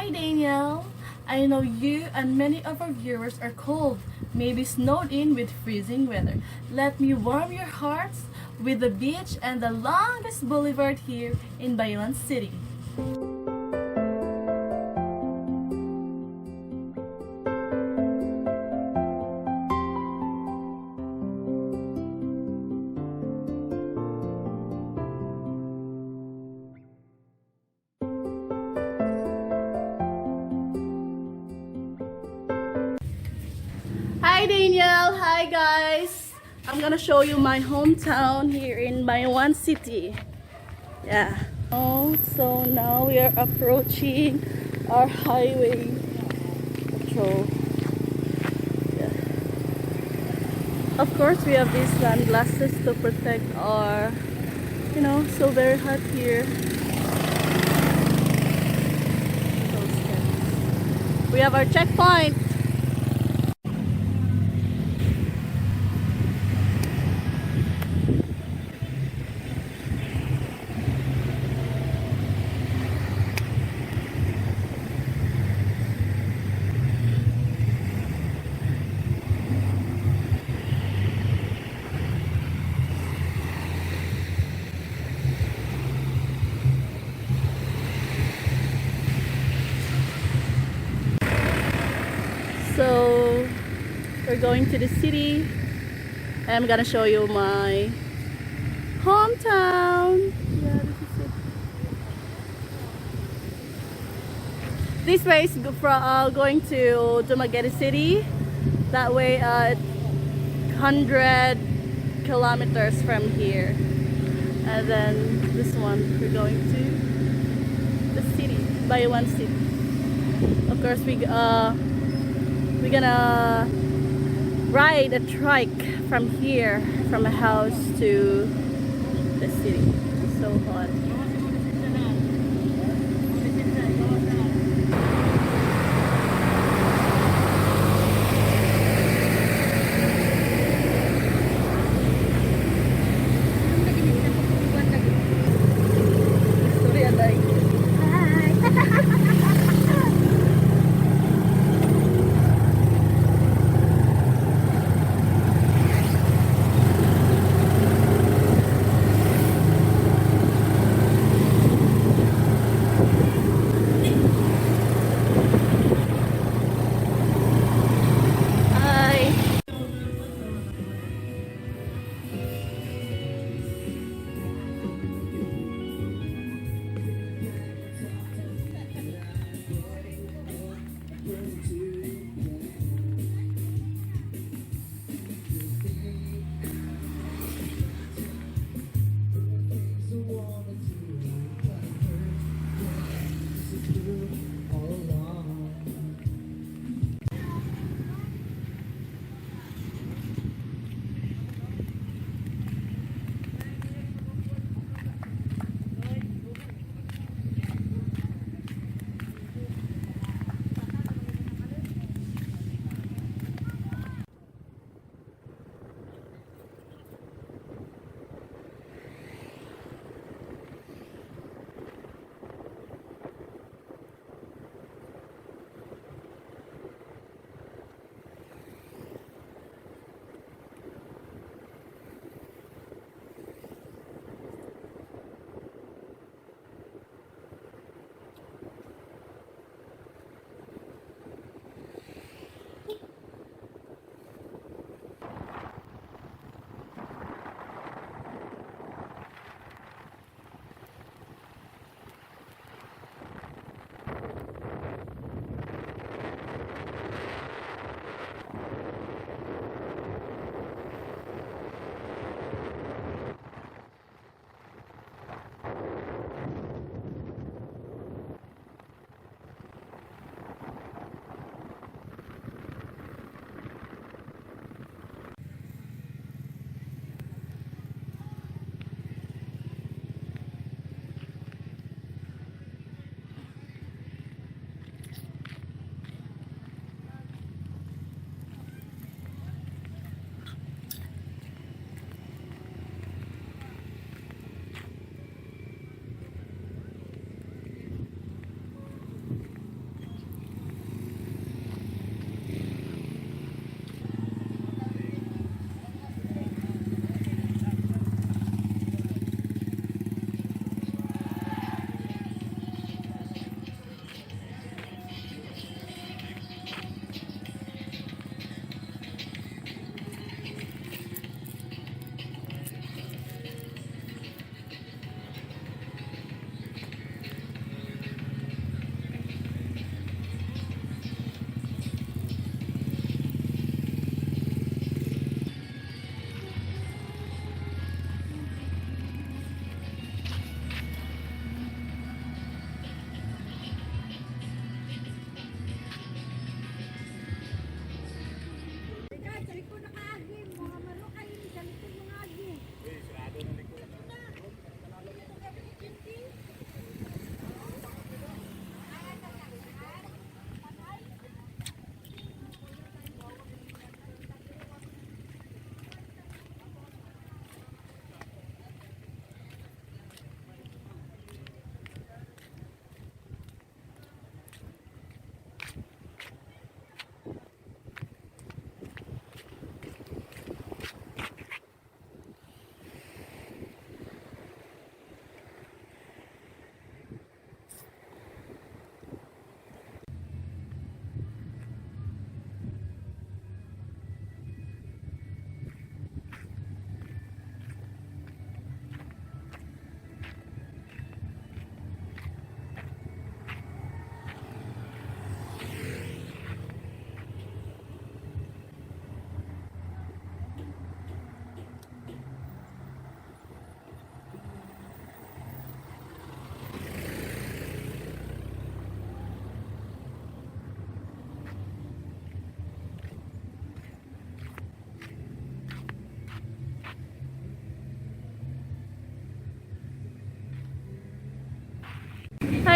Hi Daniel! I know you and many of our viewers are cold, maybe snowed in with freezing weather. Let me warm your hearts with the beach and the longest boulevard here in Bayuwan City. Hi Daniel! Hi guys! I'm gonna show you my hometown here in Bayuwan City. Yeah. Oh, so now we are approaching our highway patrol. Yeah. Of course, we have these sunglasses to protect our, so very hot here. We have our checkpoint. So we're going to the city. I'm gonna show you my hometown. Yeah, this is it. This way is going to Dumaguete City. That way, 100 kilometers from here. And then this one, we're going to the city, Bayuwan City. Of course, we're gonna ride a trike from here, from a house to the city. It's so hot.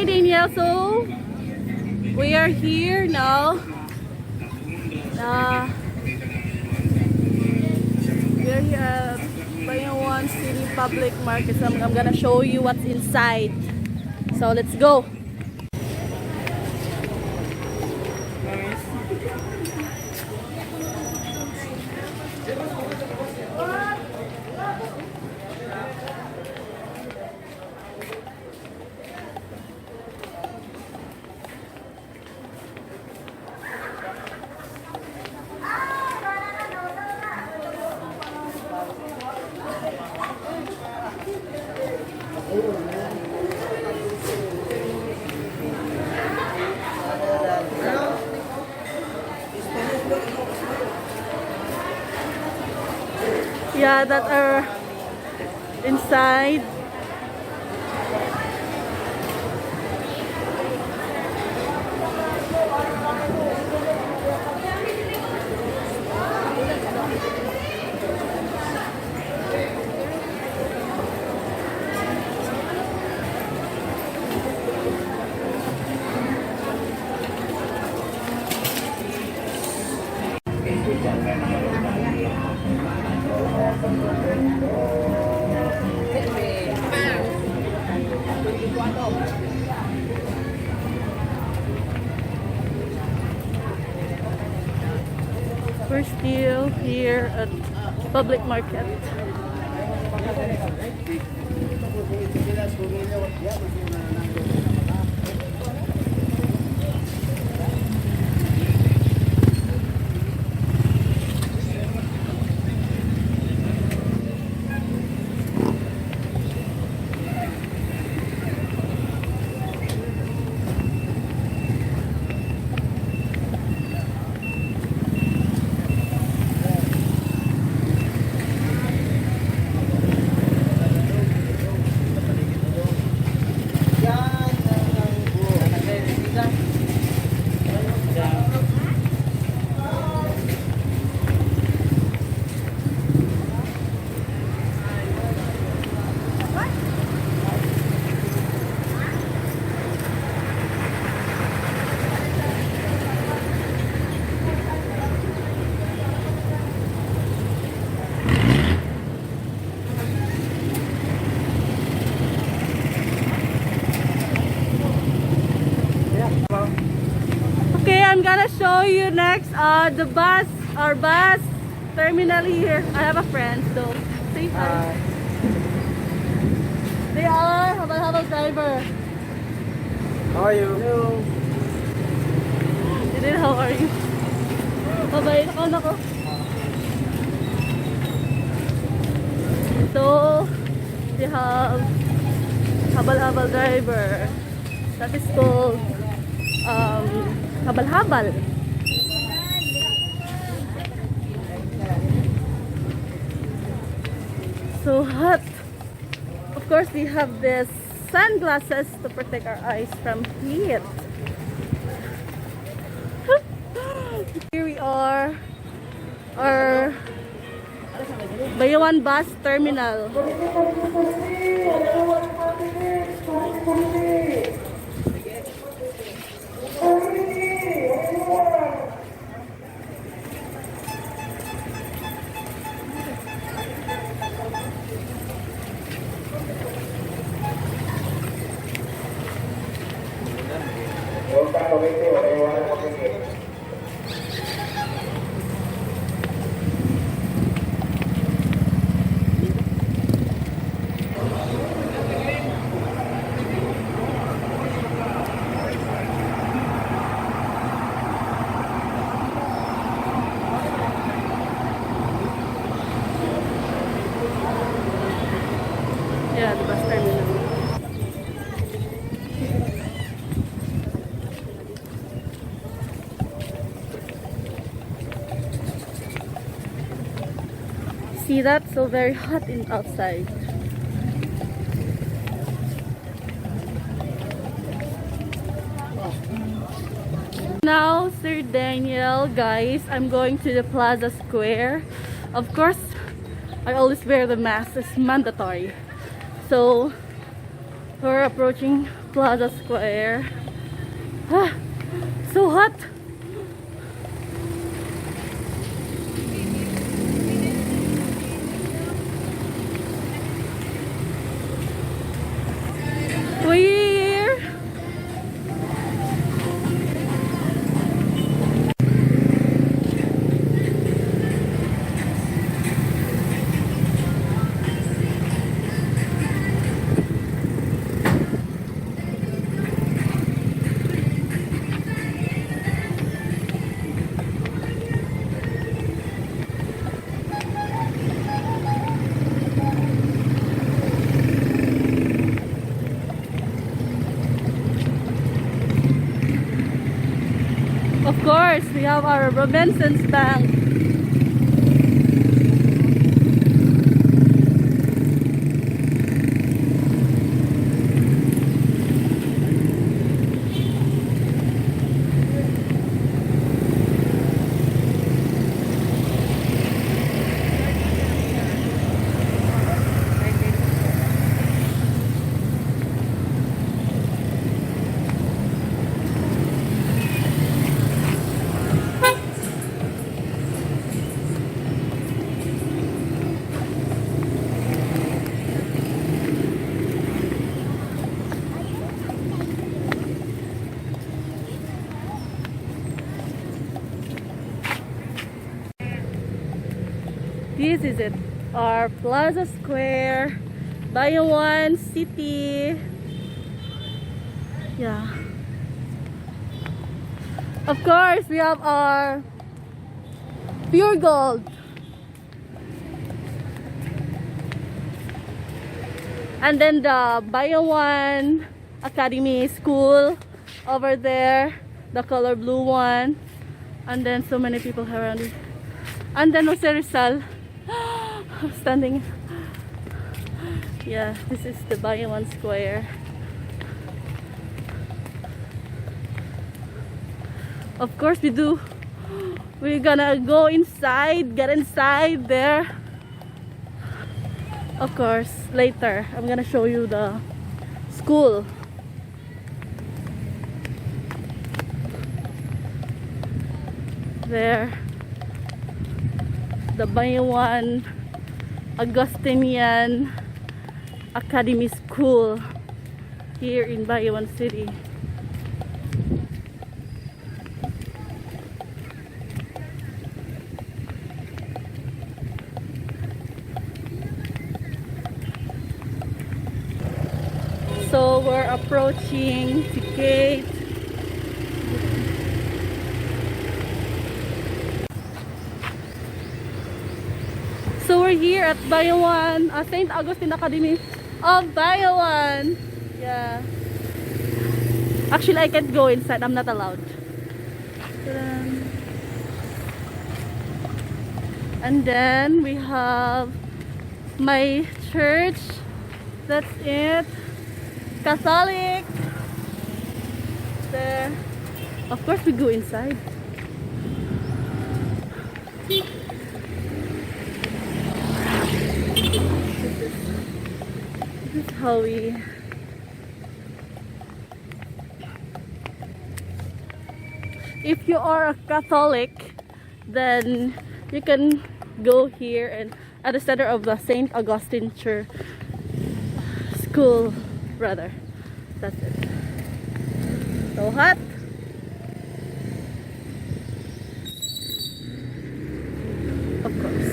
Hi Danielle, so we are here now. We are here at Bayuwan City Public Market. So I'm gonna show you what's inside. So let's go. Yeah, that are inside. We're still here at public market. Okay, I'm gonna show you next the bus, our bus terminal here. I have a friend, so say hi. They are habal-habal driver. How are you? Hello. Then how are you? Mabait ako nako. So they have habal-habal driver. That is called habal-habal. So hot. Of course, we have this sunglasses to protect our eyes from heat. Here we are, our Bayuwan bus terminal. Yeah, the bus terminal. See that? So very hot in outside. Now, Sir Daniel, guys, I'm going to the Plaza Square. Of course, I always wear the mask. It's mandatory. So, we're approaching Plaza Square. Ah, so hot. We're of course, we have our Robinson's Bank. This is it, our Plaza Square, Bayuwan City. Yeah. Of course, we have our pure gold. And then the Bayuwan Academy School over there, the color blue one. And then so many people around it. And then Jose Rizal standing. Yeah, this is the Bayuwan Square. Of course we do. We're gonna go inside, get inside there. Of course, later I'm gonna show you the school. There. The Bayuwan Augustinian Academy School here in Bayuwan City. So we're approaching the gate. So we're here at Bayuwan, St. Augustine Academy of Bayuwan. Yeah. Actually, I can't go inside. I'm not allowed. And then we have my church. That's it. Catholic. There. Of course, we go inside. This is how we. If you are a Catholic, then you can go here and at the center of the St. Augustine Church School, rather. That's it. So hot. Of course.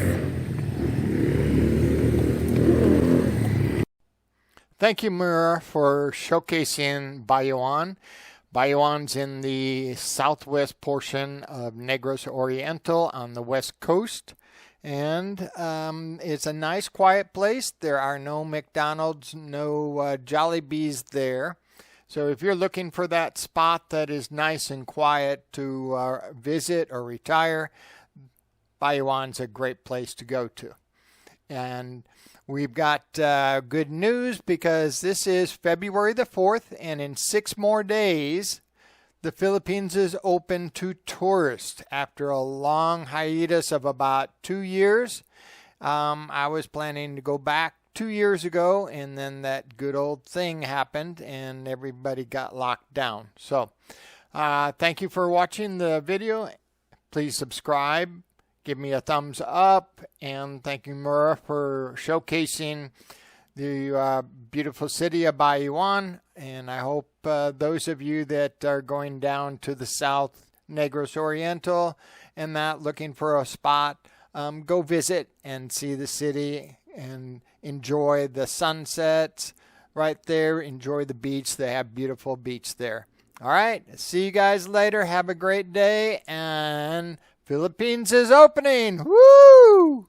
Thank you, Mira, for showcasing Bayuwan. Bayuwan's in the southwest portion of Negros Oriental on the west coast. And it's a nice, quiet place. There are no McDonald's, no Jollibees there. So if you're looking for that spot that is nice and quiet to visit or retire, Bayuwan's a great place to go to. And we've got good news because this is February the 4th, and in 6 more days, the Philippines is open to tourists after a long hiatus of about 2 years. I was planning to go back 2 years ago, and then that good old thing happened and everybody got locked down. So thank you for watching the video. Please subscribe, give me a thumbs up, and thank you, Mura, for showcasing the beautiful city of Bayuwan. And I hope those of you that are going down to the south, Negros Oriental, and that looking for a spot, go visit and see the city and enjoy the sunsets right there. Enjoy the beach. They have beautiful beach there. All right. See you guys later. Have a great day. And Philippines is opening. Woo!